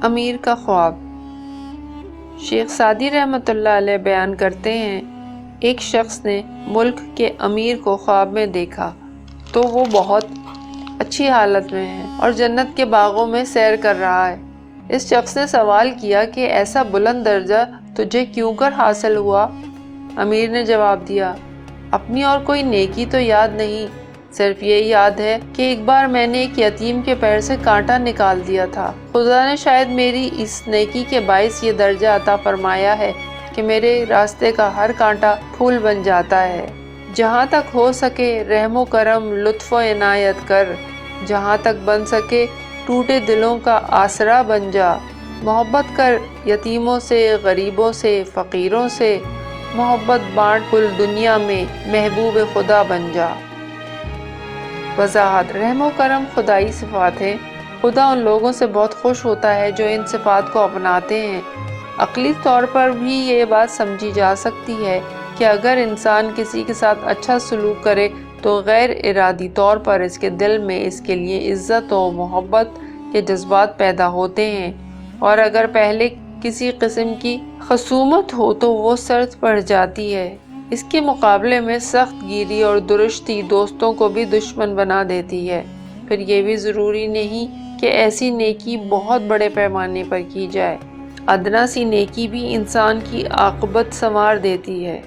امیر کا خواب۔ شیخ سعدی رحمۃ اللہ علیہ بیان کرتے ہیں، ایک شخص نے ملک کے امیر کو خواب میں دیکھا تو وہ بہت اچھی حالت میں ہے اور جنت کے باغوں میں سیر کر رہا ہے۔ اس شخص نے سوال کیا کہ ایسا بلند درجہ تجھے کیوں کر حاصل ہوا؟ امیر نے جواب دیا، اپنی اور کوئی نیکی تو یاد نہیں، صرف یہ یاد ہے کہ ایک بار میں نے ایک یتیم کے پیر سے کانٹا نکال دیا تھا۔ خدا نے شاید میری اس نیکی کے باعث یہ درجہ عطا فرمایا ہے کہ میرے راستے کا ہر کانٹا پھول بن جاتا ہے۔ جہاں تک ہو سکے رحم و کرم لطف و عنایت کر، جہاں تک بن سکے ٹوٹے دلوں کا آسرا بن جا، محبت کر یتیموں سے، غریبوں سے، فقیروں سے، محبت بانٹ کل دنیا میں، محبوب خدا بن جا۔ وضاحت: رحم و کرم خدائی صفات ہیں۔ خدا ان لوگوں سے بہت خوش ہوتا ہے جو ان صفات کو اپناتے ہیں۔ عقلی طور پر بھی یہ بات سمجھی جا سکتی ہے کہ اگر انسان کسی کے ساتھ اچھا سلوک کرے تو غیر ارادی طور پر اس کے دل میں اس کے لیے عزت و محبت کے جذبات پیدا ہوتے ہیں، اور اگر پہلے کسی قسم کی خصومت ہو تو وہ سرد پڑ جاتی ہے۔ اس کے مقابلے میں سخت گیری اور درشتی دوستوں کو بھی دشمن بنا دیتی ہے۔ پھر یہ بھی ضروری نہیں کہ ایسی نیکی بہت بڑے پیمانے پر کی جائے، ادنا سی نیکی بھی انسان کی عاقبت سنوار دیتی ہے۔